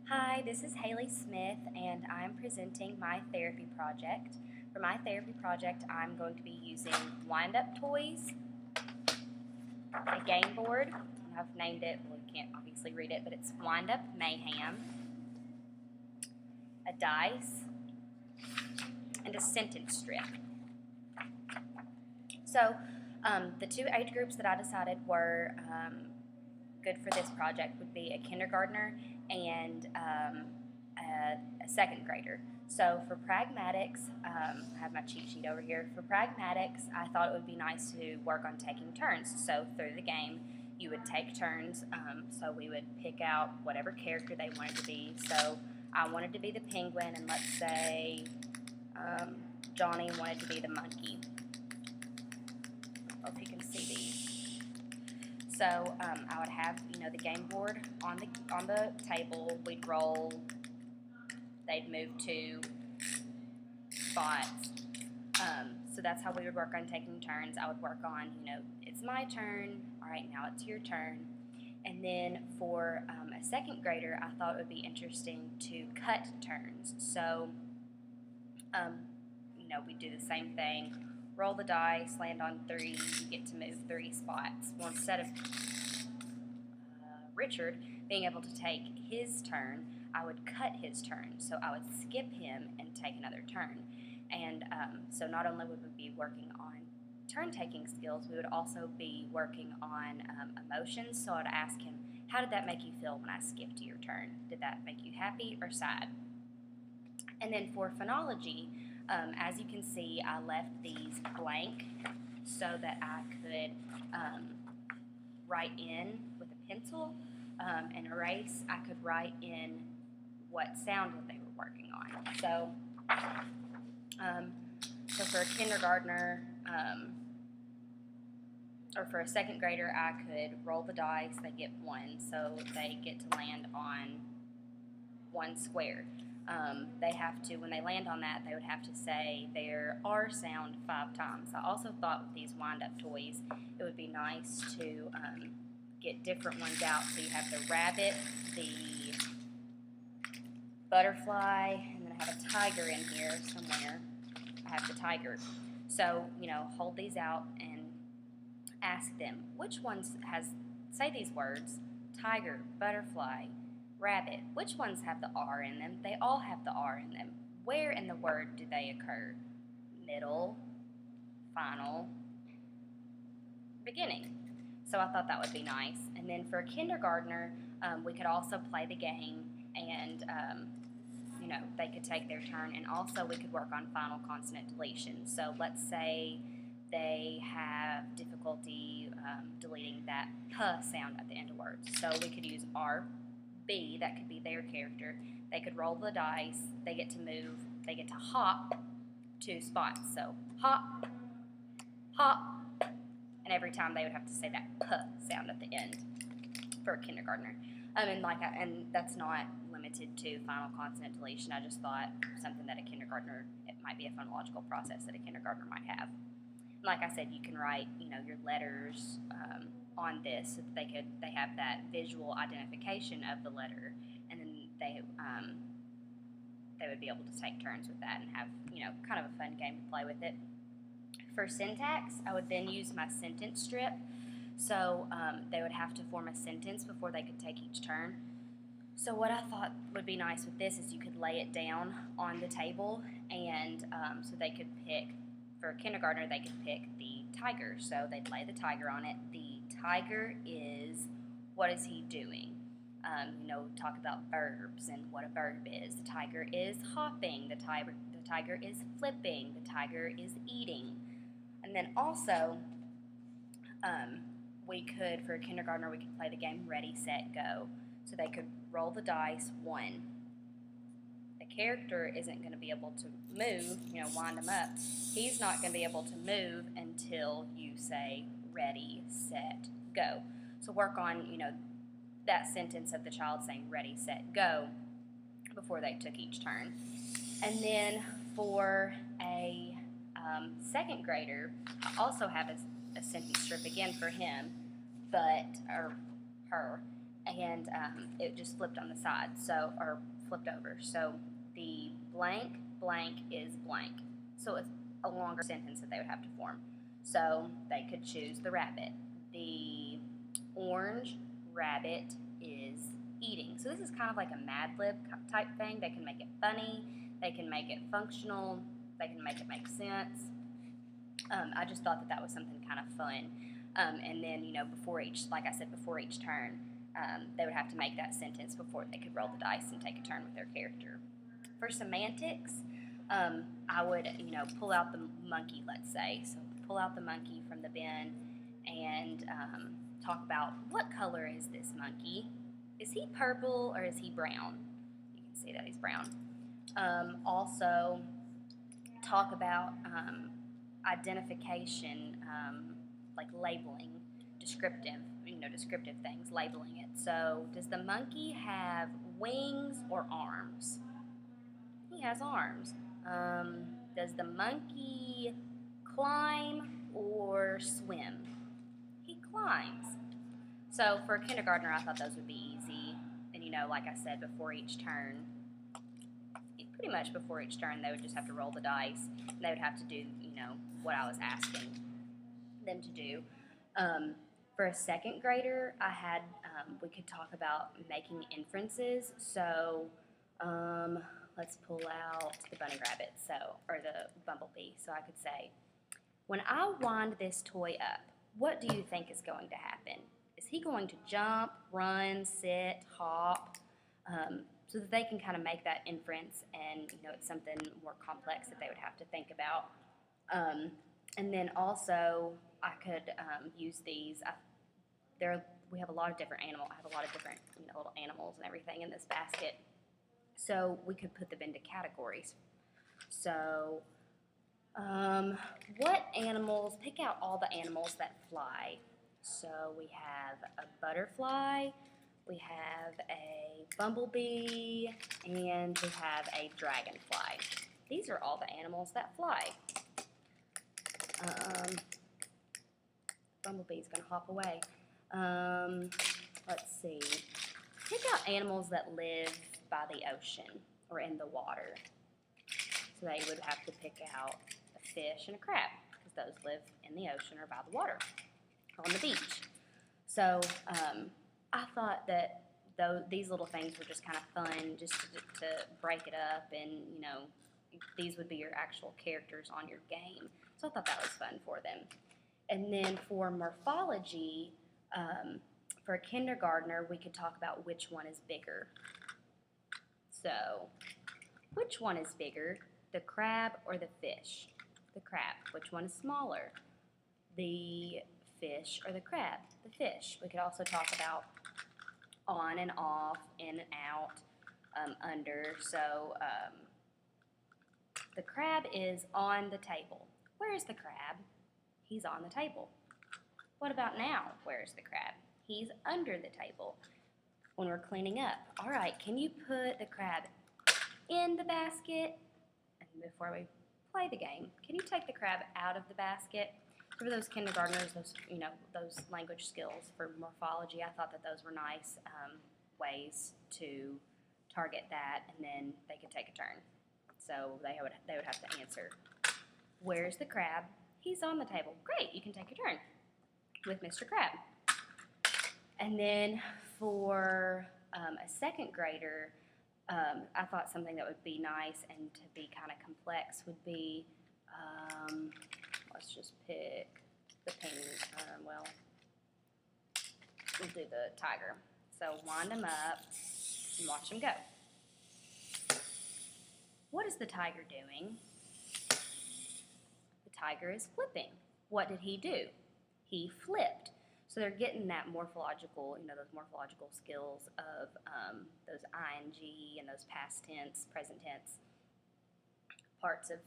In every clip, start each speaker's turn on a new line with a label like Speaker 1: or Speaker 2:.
Speaker 1: Hi, this is Haley Smith, and I'm presenting my therapy project. For my therapy project, I'm going to be using wind-up toys, a game board, and I've named it, well, you can't obviously read it, but it's Wind-Up Mayhem, a dice, and a sentence strip. So, the two age groups that I decided were good for this project would be a kindergartner and a second grader. So for pragmatics, I have my cheat sheet over here. For pragmatics, I thought it would be nice to work on taking turns. So through the game, you would take turns. So we would pick out whatever character they wanted to be. So I wanted to be the penguin, and let's say Johnny wanted to be the monkey. I don't know if you can see these. So I would have the game board on the table. We'd roll. They'd move to spots. So that's how we would work on taking turns. I would work on it's my turn. All right, now it's your turn. And then for a second grader, I thought it would be interesting to cut turns. So we do the same thing. Roll the dice, land on 3, you get to move 3 spots. Well, instead of Richard being able to take his turn, I would cut his turn. So I would skip him and take another turn. And so not only would we be working on turn-taking skills, we would also be working on emotions. So I'd ask him, how did that make you feel when I skipped your turn? Did that make you happy or sad? And then for phonology, as you can see, I left these blank so that I could write in with a pencil and erase. I could write in what sound that they were working on. So, so for a kindergartner or for a second grader, I could roll the dice. They get 1, so they get to land on 1 square. They have to, when they land on that, they would have to say their R sound 5 times. I also thought with these wind-up toys, it would be nice to get different ones out. So you have the rabbit, the butterfly, and then I have a tiger in here somewhere. I have the tiger. So, hold these out and ask them, which ones say these words, tiger, butterfly, rabbit, which ones have the R in them? They all have the R in them. Where in the word do they occur? Middle, final, beginning. So I thought that would be nice. And then for a kindergartner, we could also play the game and they could take their turn, and also we could work on final consonant deletion. So let's say they have difficulty deleting that P sound at the end of words. So we could use R, B, that could be their character. They could roll the dice, they get to move, they get to hop 2 spots. So hop, hop, and every time they would have to say that P sound at the end for a kindergartner. And that's not limited to final consonant deletion. I just thought something that a kindergartner, it might be a phonological process that a kindergartner might have. Like I said, you can write, your letters on this so that they have that visual identification of the letter, and then they would be able to take turns with that and have, kind of a fun game to play with it. For syntax, I would then use my sentence strip. So they would have to form a sentence before they could take each turn. So what I thought would be nice with this is you could lay it down on the table, and so they could pick, for a kindergartner, they could pick the tiger. So they'd lay the tiger on it. The tiger is, what is he doing? Talk about verbs and what a verb is. The tiger is hopping. The tiger is flipping. The tiger is eating. And then also, we could, for a kindergartner, we could play the game Ready, Set, Go. So they could roll the dice 1. The character isn't going to be able to move, wind them up. He's not going to be able to move until you say Ready, Set, Go. So work on, that sentence of the child saying Ready, Set, Go before they took each turn. And then for a second grader, I also have a sentence strip again for him, or her, and it just flipped on the side, so, or flipped over. So the blank blank is blank. So it's a longer sentence that they would have to form. So they could choose the rabbit. The orange rabbit is eating. So this is kind of like a Mad Lib type thing. They can make it funny, they can make it functional, they can make it make sense. I just thought that that was something kind of fun. And then, you know, before each, like I said, before each turn, they would have to make that sentence before they could roll the dice and take a turn with their character. For semantics, I would, you know, pull out the monkey, let's say. So pull out the monkey from the bin and talk about what color is this monkey? Is he purple or is he brown? You can see that he's brown. Also, talk about identification, like labeling, descriptive, you know, descriptive things, labeling it. So, does the monkey have wings or arms? He has arms. Does the monkey climb or swim? He climbs. So for a kindergartner, I thought those would be easy. And you know, like I said, before each turn, pretty much before each turn, they would just have to roll the dice. And they would have to do, you know, what I was asking them to do. For a second grader, I had, we could talk about making inferences. So let's pull out the bunny rabbit, so, or the bumblebee. So I could say, when I wind this toy up, what do you think is going to happen? Is he going to jump, run, sit, hop? So that they can kind of make that inference, and you know, it's something more complex that they would have to think about. And then also, I could use these. We have a lot of different animals. I have a lot of different, you know, little animals and everything in this basket. So we could put them into categories. So, what animals? Pick out all the animals that fly. So we have a butterfly, we have a bumblebee, and we have a dragonfly. These are all the animals that fly. Bumblebee's gonna hop away. Let's see. Pick out animals that live by the ocean or in the water. So they would have to pick out a fish and a crab, because those live in the ocean or by the water, on the beach. So I thought that these little things were just kind of fun, just to break it up, and you know, these would be your actual characters on your game. So I thought that was fun for them. And then for morphology, for a kindergartner, we could talk about which one is bigger. So, which one is bigger, the crab or the fish? The crab. Which one is smaller, the fish or the crab? The fish. We could also talk about on and off, in and out, under. So the crab is on the table. Where is the crab? He's on the table. What about now? Where's the crab? He's under the table. When we're cleaning up, all right, can you put the crab in the basket? And before we play the game, can you take the crab out of the basket? For those kindergartners, those, you know, those language skills for morphology, I thought that those were nice ways to target that, and then they could take a turn. So they would have to answer, where's the crab? He's on the table. Great, you can take your turn with Mr. Crab. And then for a second grader, I thought something that would be nice and to be kind of complex would be, let's just pick the penguin, well, we'll do the tiger. So wind him up and watch him go. What is the tiger doing? The tiger is flipping. What did he do? He flipped. So they're getting that morphological, you know, those morphological skills of those ing and those past tense, present tense parts of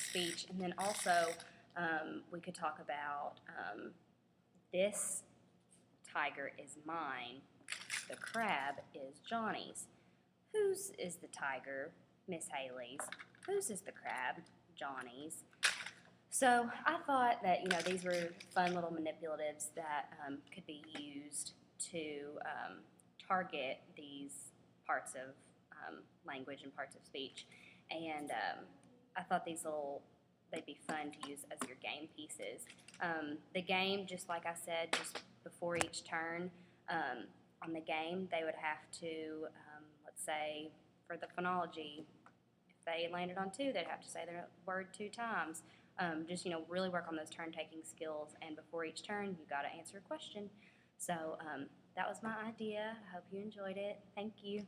Speaker 1: speech. And then also we could talk about this tiger is mine, the crab is Johnny's. Whose is the tiger? Miss Haley's. Whose is the crab? Johnny's. So I thought that, you know, these were fun little manipulatives that could be used to target these parts of language and parts of speech. And I thought they'd be fun to use as your game pieces. The game, just like I said, just before each turn, on the game, they would have to, let's say, for the phonology, if they landed on 2, they'd have to say their word 2 times. Just, really work on those turn-taking skills, and before each turn, you got to answer a question. So that was my idea. I hope you enjoyed it. Thank you.